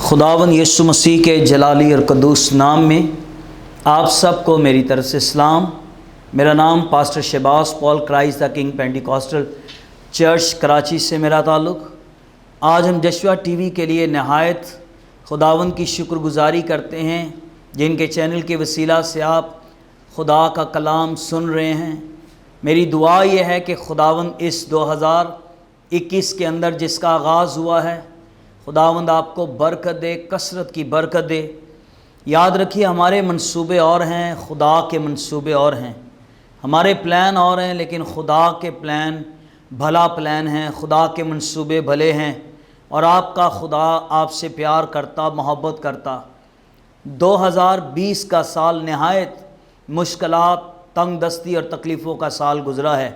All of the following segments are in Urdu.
خداوند یسوع مسیح کے جلالی اور قدوس نام میں آپ سب کو میری طرف سے سلام۔ میرا نام pastor Shahbaz Paul Christ the King Pentecostal Church Karachi سے میرا تعلق۔ آج ہم جشوا ٹی وی کے لیے نہایت خداوند کی شکر گزاری کرتے ہیں جن کے چینل کے وسیلہ سے آپ خدا کا کلام سن رہے ہیں۔ میری دعا یہ ہے کہ خداوند اس 2021 کے اندر جس کا آغاز ہوا ہے، خداوند آپ کو برکت دے، کثرت کی برکت دے۔ یاد رکھیے ہمارے منصوبے اور ہیں، خدا کے منصوبے اور ہیں، ہمارے پلان اور ہیں، لیکن خدا کے پلان بھلا پلان ہیں، خدا کے منصوبے بھلے ہیں، اور آپ کا خدا آپ سے پیار کرتا، محبت کرتا۔ 2020 کا سال نہایت مشکلات، تنگ دستی اور تکلیفوں کا سال گزرا ہے،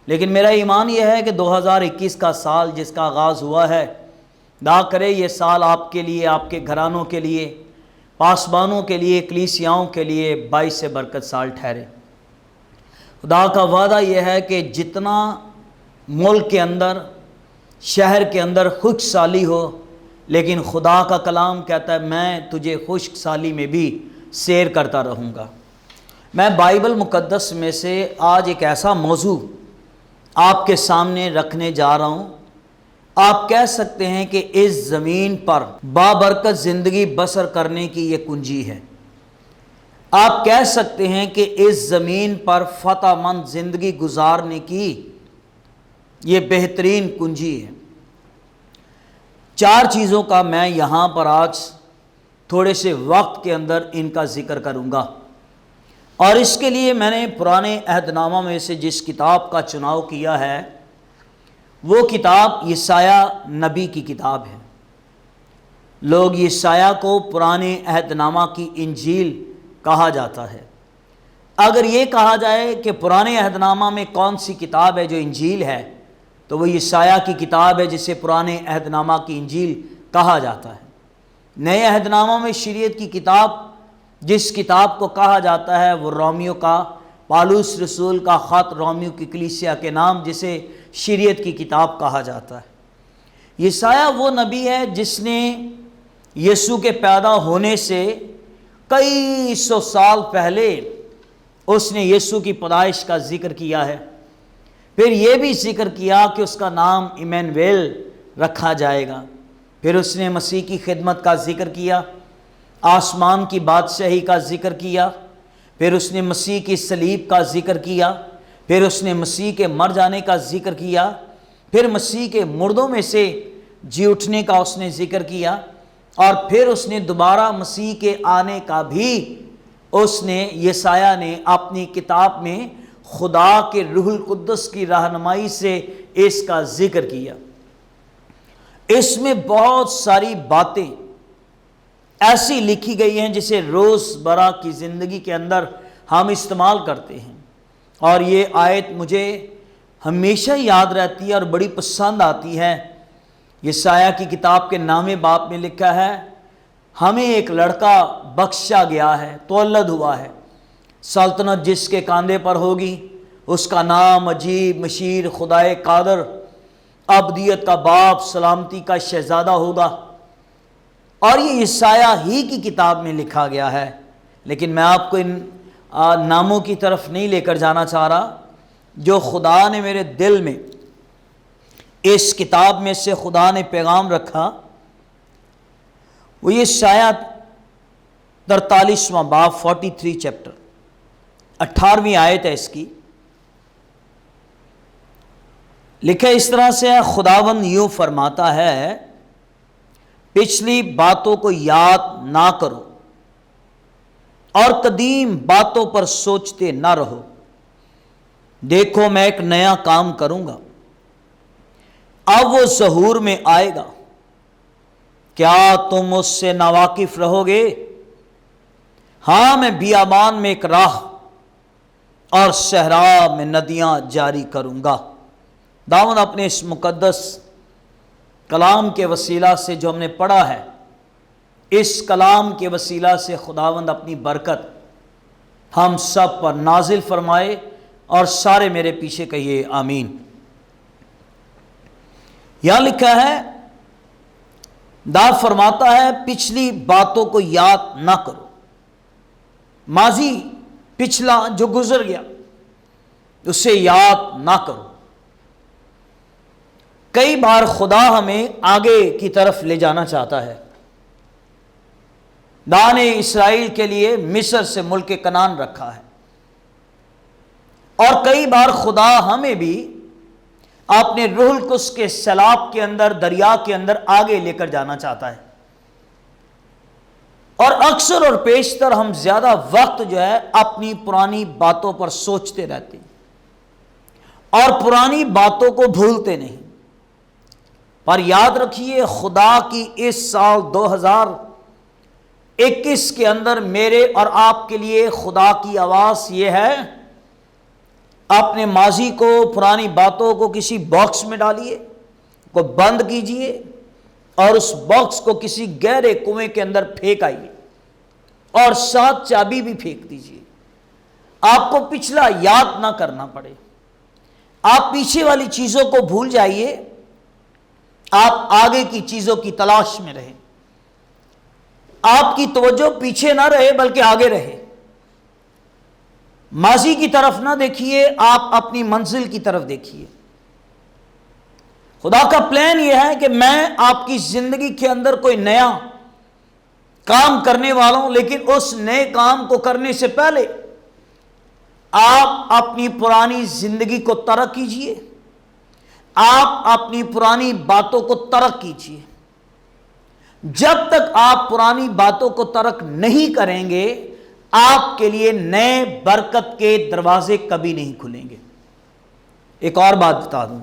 لیکن میرا ایمان یہ ہے کہ 2021 کا سال جس کا آغاز ہوا ہے، دعا کرے یہ سال آپ کے لیے، آپ کے گھرانوں کے لیے، پاسبانوں کے لیے، کلیسیاؤں کے لیے باعث برکت سال ٹھہرے۔ خدا کا وعدہ یہ ہے کہ جتنا ملک کے اندر، شہر کے اندر خشک سالی ہو، لیکن خدا کا کلام کہتا ہے میں تجھے خشک سالی میں بھی سیر کرتا رہوں گا۔ میں بائبل مقدس میں سے آج ایک ایسا موضوع آپ کے سامنے رکھنے جا رہا ہوں۔ آپ کہہ سکتے ہیں کہ اس زمین پر بابرکت زندگی بسر کرنے کی یہ کنجی ہے۔ آپ کہہ سکتے ہیں کہ اس زمین پر فتح مند زندگی گزارنے کی یہ بہترین کنجی ہے۔ 4 چیزوں کا میں یہاں پر آج تھوڑے سے وقت کے اندر ان کا ذکر کروں گا، اور اس کے لیے میں نے پرانے عہد نامہ میں سے جس کتاب کا چناؤ کیا ہے وہ کتاب یسایہ نبی کی کتاب ہے۔ لوگ یسایہ کو پرانے عہد نامہ کی انجیل کہا جاتا ہے۔ اگر یہ کہا جائے کہ پرانے عہد نامہ میں کون سی کتاب ہے جو انجیل ہے، تو وہ یسایہ کی کتاب ہے جسے پرانے عہد نامہ کی انجیل کہا جاتا ہے۔ نئے عہد نامہ میں شریعت کی کتاب جس کتاب کو کہا جاتا ہے وہ رومیو کا، پالوس رسول کا خط رومیو کی کلیسیا کے نام، جسے شریعت کی کتاب کہا جاتا ہے۔ یسایہ وہ نبی ہے جس نے یسوع کے پیدا ہونے سے کئی سو سال پہلے اس نے یسوع کی پیدائش کا ذکر کیا ہے۔ پھر یہ بھی ذکر کیا کہ اس کا نام ایمینویل رکھا جائے گا۔ پھر اس نے مسیح کی خدمت کا ذکر کیا، آسمان کی بادشاہی کا ذکر کیا، پھر اس نے مسیح کی صلیب کا ذکر کیا، پھر اس نے مسیح کے مر جانے کا ذکر کیا، پھر مسیح کے مردوں میں سے جی اٹھنے کا اس نے ذکر کیا، اور پھر اس نے دوبارہ مسیح کے آنے کا بھی اس نے یسایہ نے اپنی کتاب میں خدا کے روح القدس کی رہنمائی سے اس کا ذکر کیا۔ اس میں بہت ساری باتیں ایسی لکھی گئی ہیں جسے روزمرہ کی زندگی کے اندر ہم استعمال کرتے ہیں، اور یہ آیت مجھے ہمیشہ یاد رہتی ہے اور بڑی پسند آتی ہے۔ یسایہ کی کتاب کے 9ویں باب میں لکھا ہے، ہمیں ایک لڑکا بخشا گیا ہے، تولد ہوا ہے، سلطنت جس کے کاندھے پر ہوگی، اس کا نام عجیب، مشیر، خدائے قادر، ابدیت کا باپ، سلامتی کا شہزادہ ہوگا۔ اور یہ یسایہ ہی کی کتاب میں لکھا گیا ہے، لیکن میں آپ کو ان ناموں کی طرف نہیں لے کر جانا چاہ رہا۔ جو خدا نے میرے دل میں اس کتاب میں سے خدا نے پیغام رکھا وہ یسایہ 43واں باب 43 چیپٹر 18ویں آیت ہے اس کی۔ لکھا اس طرح سے ہے، خداوند یوں فرماتا ہے، پچھلی باتوں کو یاد نہ کرو اور قدیم باتوں پر سوچتے نہ رہو۔ دیکھو میں ایک نیا کام کروں گا، اب وہ ظہور میں آئے گا، کیا تم اس سے ناواقف رہو گے؟ ہاں میں بیابان میں ایک راہ اور صحرا میں ندیاں جاری کروں گا۔ داؤد اپنے اس مقدس کلام کے وسیلہ سے جو ہم نے پڑھا ہے، اس کلام کے وسیلہ سے خداوند اپنی برکت ہم سب پر نازل فرمائے، اور سارے میرے پیچھے کہیے آمین۔ یہاں لکھا ہے داؤد فرماتا ہے پچھلی باتوں کو یاد نہ کرو، ماضی پچھلا جو گزر گیا اسے یاد نہ کرو۔ کئی بار خدا ہمیں آگے کی طرف لے جانا چاہتا ہے۔ دان اسرائیل کے لیے مصر سے ملک کنعان رکھا ہے، اور کئی بار خدا ہمیں بھی اپنے روح القدس کے سیلاب کے اندر، دریا کے اندر آگے لے کر جانا چاہتا ہے، اور اکثر اور بیشتر ہم زیادہ وقت جو ہے اپنی پرانی باتوں پر سوچتے رہتے ہیں اور پرانی باتوں کو بھولتے نہیں۔ پر یاد رکھیے خدا کی اس سال 2021 کے اندر میرے اور آپ کے لیے خدا کی آواز یہ ہے، اپنے ماضی کو، پرانی باتوں کو کسی باکس میں ڈالیے، کو بند کیجئے اور اس باکس کو کسی گہرے کنویں کے اندر پھینک آئیے، اور ساتھ چابی بھی پھینک دیجئے۔ آپ کو پچھلا یاد نہ کرنا پڑے، آپ پیچھے والی چیزوں کو بھول جائیے، آپ آگے کی چیزوں کی تلاش میں رہیں، آپ کی توجہ پیچھے نہ رہے بلکہ آگے رہے۔ ماضی کی طرف نہ دیکھیے، آپ اپنی منزل کی طرف دیکھیے۔ خدا کا پلان یہ ہے کہ میں آپ کی زندگی کے اندر کوئی نیا کام کرنے والا ہوں، لیکن اس نئے کام کو کرنے سے پہلے آپ اپنی پرانی زندگی کو ترک کیجئے، آپ اپنی پرانی باتوں کو ترک کیجئے۔ جب تک آپ پرانی باتوں کو ترک نہیں کریں گے، آپ کے لیے نئے برکت کے دروازے کبھی نہیں کھلیں گے۔ ایک اور بات بتا دوں،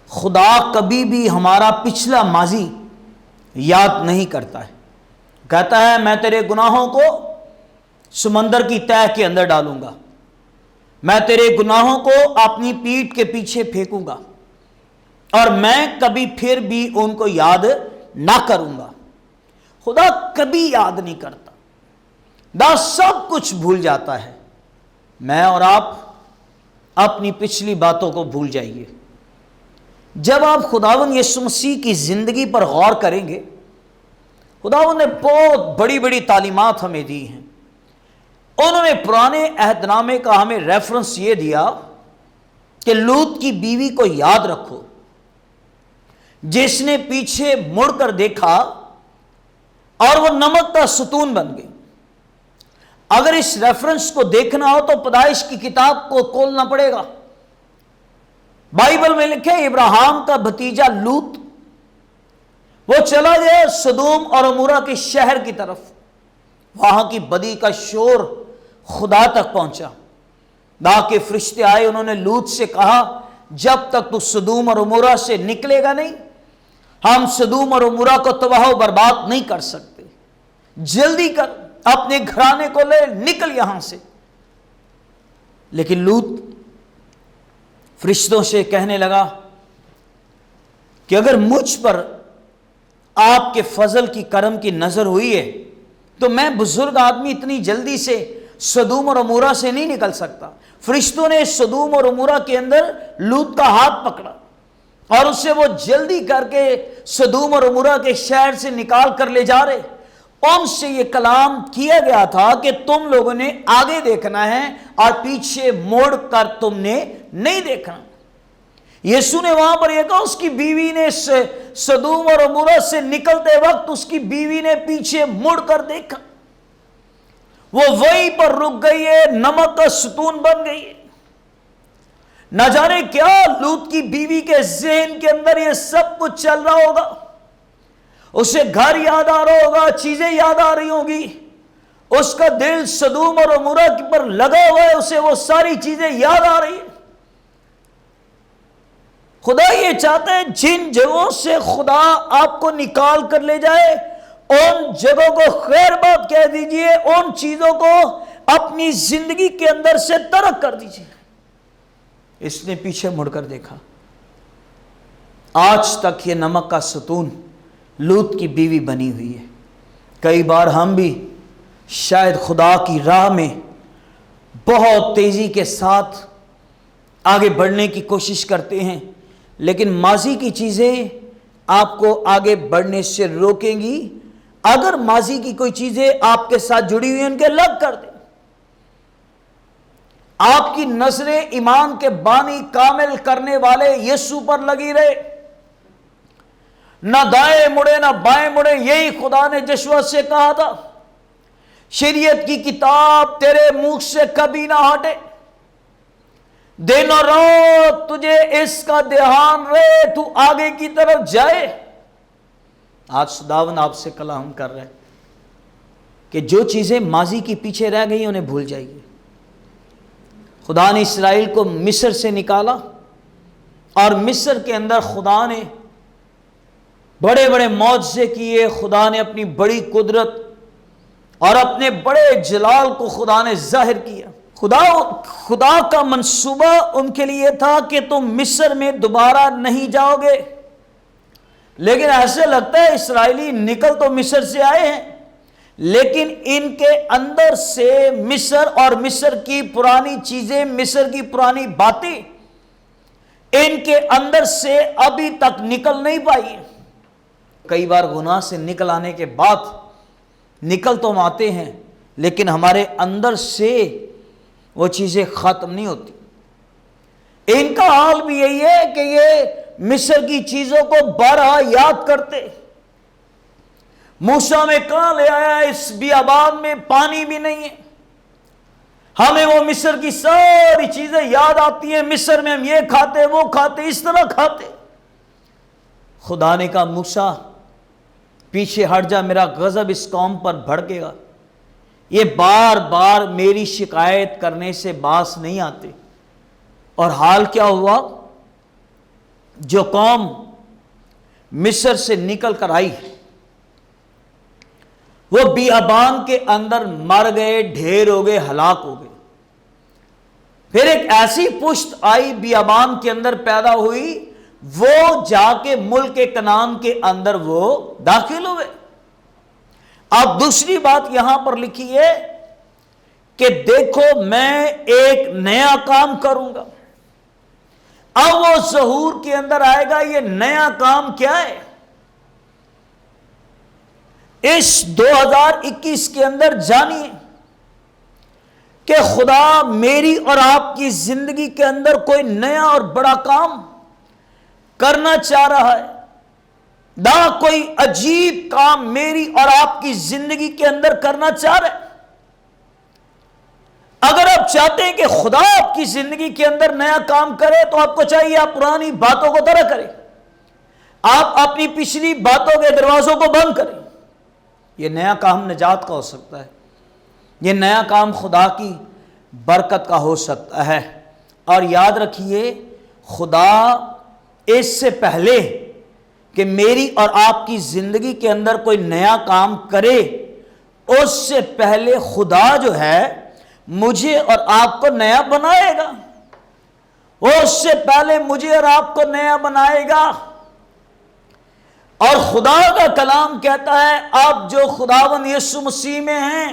خدا کبھی بھی ہمارا پچھلا ماضی یاد نہیں کرتا ہے۔ کہتا ہے میں تیرے گناہوں کو سمندر کی تہہ کے اندر ڈالوں گا، میں تیرے گناہوں کو اپنی پیٹھ کے پیچھے پھینکوں گا، اور میں کبھی پھر بھی ان کو یاد نہ کروں گا۔ خدا کبھی یاد نہیں کرتا، دا سب کچھ بھول جاتا ہے۔ میں اور آپ اپنی پچھلی باتوں کو بھول جائیے۔ جب آپ خداوند یسوع مسیح کی زندگی پر غور کریں گے، خداوند نے بہت بڑی بڑی تعلیمات ہمیں دی ہیں۔ انہوں نے پرانے عہد نامے کا ہمیں ریفرنس یہ دیا کہ لوط کی بیوی کو یاد رکھو، جس نے پیچھے مڑ کر دیکھا اور وہ نمک کا ستون بن گئی۔ اگر اس ریفرنس کو دیکھنا ہو تو پیدائش کی کتاب کو کھولنا پڑے گا۔ بائبل میں لکھے ابراہیم کا بھتیجا لوط وہ چلا گیا سدوم اور عمورہ کے شہر کی طرف، وہاں کی بدی کا شور خدا تک پہنچا۔ خدا کے فرشتے آئے، انہوں نے لوط سے کہا جب تک تو سدوم اور عمورہ سے نکلے گا نہیں، ہم سدوم اور عمورہ کو تباہ و برباد نہیں کر سکتے، جلدی کر اپنے گھرانے کو لے نکل یہاں سے۔ لیکن لوط فرشتوں سے کہنے لگا کہ اگر مجھ پر آپ کے فضل کی کرم کی نظر ہوئی ہے تو میں بزرگ آدمی اتنی جلدی سے سدوم اور عمورہ سے نہیں نکل سکتا۔ فرشتوں نے سدوم اور عمورہ کے اندر لوط کا ہاتھ پکڑا اور اسے وہ جلدی کر کے سدوم اور عمورہ کے شہر سے نکال کر لے جا رہے۔ ان سے یہ کلام کیا گیا تھا کہ تم لوگوں نے آگے دیکھنا ہے اور پیچھے موڑ کر تم نے نہیں دیکھنا۔ یسوع نے وہاں پر یہ کہا، اس کی بیوی نے سدوم اور عمورہ سے نکلتے وقت اس کی بیوی نے پیچھے مڑ کر دیکھا، وہ وہیں پر رک گئی ہے، نمک کا ستون بن گئی ہے۔ نہ جانے کیا لوط کی بیوی کے ذہن کے اندر یہ سب کچھ چل رہا ہوگا، اسے گھر یاد آ رہا ہوگا، چیزیں یاد آ رہی ہوں گی، اس کا دل سدوم اور عمورہ پر لگا ہوا ہے، اسے وہ ساری چیزیں یاد آ رہی ہیں۔ خدا یہ چاہتا ہے جن جگہوں سے خدا آپ کو نکال کر لے جائے ان جگہوں کو خیر بات کہہ دیجئے، ان چیزوں کو اپنی زندگی کے اندر سے ترک کر دیجئے۔ اس نے پیچھے مڑ کر دیکھا، آج تک یہ نمک کا ستون لوط کی بیوی بنی ہوئی ہے۔ کئی بار ہم بھی شاید خدا کی راہ میں بہت تیزی کے ساتھ آگے بڑھنے کی کوشش کرتے ہیں، لیکن ماضی کی چیزیں آپ کو آگے بڑھنے سے روکیں گی۔ اگر ماضی کی کوئی چیزیں آپ کے ساتھ جڑی ہوئی ہیں ان کے الگ کر دیں۔ آپ کی نظریں ایمان کے بانی کامل کرنے والے یسوع پر لگی رہے، نہ دائیں مڑے نہ بائیں مڑے۔ یہی خدا نے یشوع سے کہا تھا، شریعت کی کتاب تیرے منہ سے کبھی نہ ہٹے، دن اور رات تجھے اس کا دھیان رہے، تو آگے کی طرف جائے۔ آج خداوند آپ سے کلام کر رہے کہ جو چیزیں ماضی کی پیچھے رہ گئی انہیں بھول جائیے۔ خدا نے اسرائیل کو مصر سے نکالا، اور مصر کے اندر خدا نے بڑے بڑے معجزے کیے۔ خدا نے اپنی بڑی قدرت اور اپنے بڑے جلال کو خدا نے ظاہر کیا۔ خدا کا منصوبہ ان کے لیے تھا کہ تم مصر میں دوبارہ نہیں جاؤ گے، لیکن ایسے لگتا ہے اسرائیلی نکل تو مصر سے آئے ہیں، لیکن ان کے اندر سے مصر اور مصر کی پرانی چیزیں، مصر کی پرانی باتیں ان کے اندر سے ابھی تک نکل نہیں پائی۔ کئی بار گناہ سے نکل آنے کے بعد نکل تو آتے ہیں، لیکن ہمارے اندر سے وہ چیزیں ختم نہیں ہوتی۔ ان کا حال بھی یہی ہے کہ یہ مصر کی چیزوں کو بارہا یاد کرتے۔ موسیٰ میں کہاں لے آیا، اس بیابان میں پانی بھی نہیں ہے، ہمیں وہ مصر کی ساری چیزیں یاد آتی ہیں، مصر میں ہم یہ کھاتے وہ کھاتے اس طرح کھاتے۔ خدا نے کہا موسیٰ پیچھے ہٹ جا، میرا غضب اس قوم پر بھڑکے گا۔ یہ بار بار میری شکایت کرنے سے باز نہیں آتے۔ اور حال کیا ہوا؟ جو قوم مصر سے نکل کر آئی وہ بیابان کے اندر مر گئے، ڈھیر ہو گئے، ہلاک ہو گئے۔ پھر ایک ایسی پشت آئی بیابان کے اندر پیدا ہوئی، وہ جا کے ملک کنعان کے اندر وہ داخل ہوئے۔ اب دوسری بات یہاں پر لکھی ہے کہ دیکھو میں ایک نیا کام کروں گا۔ اب وہ ظہور کے اندر آئے گا۔ یہ نیا کام کیا ہے؟ اس 2021 کے اندر جانیے کہ خدا میری اور آپ کی زندگی کے اندر کوئی نیا اور بڑا کام کرنا چاہ رہا ہے۔ کوئی عجیب کام میری اور آپ کی زندگی کے اندر کرنا چاہ رہے۔ اگر آپ چاہتے ہیں کہ خدا آپ کی زندگی کے اندر نیا کام کرے تو آپ کو چاہیے آپ پرانی باتوں کو ترک کریں، آپ اپنی پچھلی باتوں کے دروازوں کو بند کریں۔ یہ نیا کام نجات کا ہو سکتا ہے، یہ نیا کام خدا کی برکت کا ہو سکتا ہے۔ اور یاد رکھیے خدا اس سے پہلے کہ میری اور آپ کی زندگی کے اندر کوئی نیا کام کرے، اس سے پہلے خدا جو ہے مجھے اور آپ کو نیا بنائے گا۔ وہ اس سے پہلے مجھے اور آپ کو نیا بنائے گا۔ اور خدا کا کلام کہتا ہے اب جو خداوند یسوع مسیح میں ہیں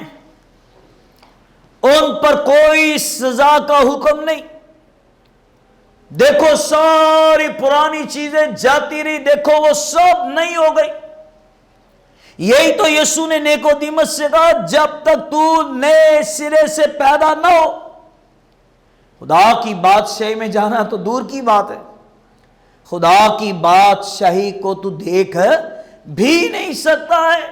ان پر کوئی سزا کا حکم نہیں۔ دیکھو ساری پرانی چیزیں جاتی رہی، دیکھو وہ سب نہیں ہو گئی۔ یہی تو یسوع نے نیکودیمس سے کہا جب تک تو نئے سرے سے پیدا نہ ہو خدا کی بادشاہی میں جانا تو دور کی بات ہے، خدا کی بادشاہی کو تو دیکھ بھی نہیں سکتا ہے۔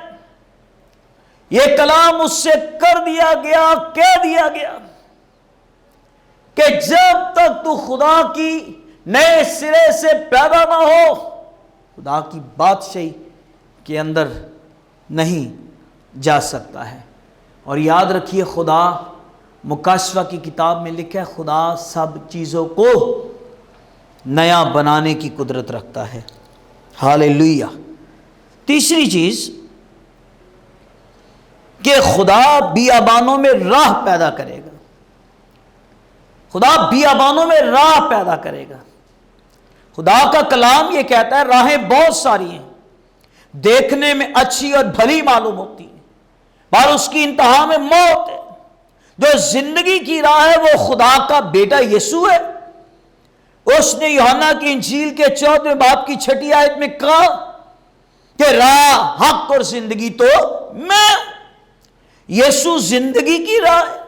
یہ کلام اس سے کر دیا گیا، کہہ دیا گیا کہ جب تک تو خدا کی نئے سرے سے پیدا نہ ہو خدا کی بادشاہی کے اندر نہیں جا سکتا ہے۔ اور یاد رکھیے خدا مکاشفہ کی کتاب میں لکھا ہے خدا سب چیزوں کو نیا بنانے کی قدرت رکھتا ہے۔ ہاللیلویہ۔ تیسری چیز کہ خدا بیابانوں میں راہ پیدا کرے گا۔ خدا بیابانوں میں راہ پیدا کرے گا۔ خدا کا کلام یہ کہتا ہے راہیں بہت ساری ہیں، دیکھنے میں اچھی اور بھلی معلوم ہوتی ہیں، پر اس کی انتہا میں موت ہے۔ جو زندگی کی راہ ہے وہ خدا کا بیٹا یسوع ہے۔ اس نے یوحنا کی انجیل کے 14 باب کی 6 آیت میں کہا کہ راہ، حق اور زندگی تو میں ہوں۔ یسوع زندگی کی راہ ہے،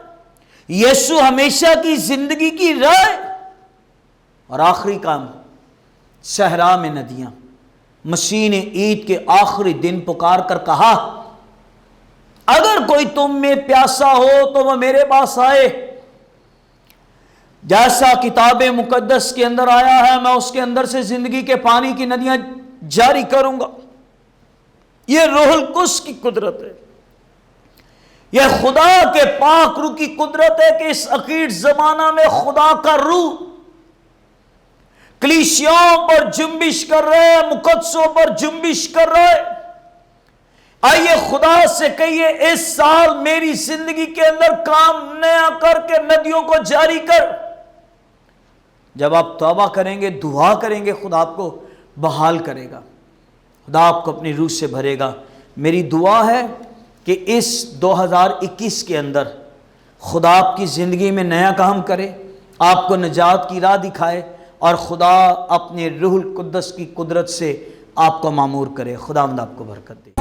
یسوع ہمیشہ کی زندگی کی راہ ہے۔ اور آخری کام، صحرا میں ندیاں۔ مسیح نے عید کے آخری دن پکار کر کہا، اگر کوئی تم میں پیاسا ہو تو وہ میرے پاس آئے، جیسا کتاب مقدس کے اندر آیا ہے میں اس کے اندر سے زندگی کے پانی کی ندیاں جاری کروں گا۔ یہ روح القدس کی قدرت ہے، یہ خدا کے پاک روح کی قدرت ہے کہ اس اخیر زمانہ میں خدا کا روح کلیسیاؤں پر جنبش کر رہے ہیں، مقدسوں پر جنبش کر رہے ہیں۔ آئیے خدا سے کہیے، اس سال میری زندگی کے اندر کام نیا کر کے ندیوں کو جاری کر۔ جب آپ توبہ کریں گے، دعا کریں گے، خدا آپ کو بحال کرے گا، خدا آپ کو اپنی روح سے بھرے گا۔ میری دعا ہے کہ اس 2021 کے اندر خدا آپ کی زندگی میں نیا کام کرے، آپ کو نجات کی راہ دکھائے، اور خدا اپنے روح القدس کی قدرت سے آپ کو معمور کرے۔ خداوند آپ کو برکت دے۔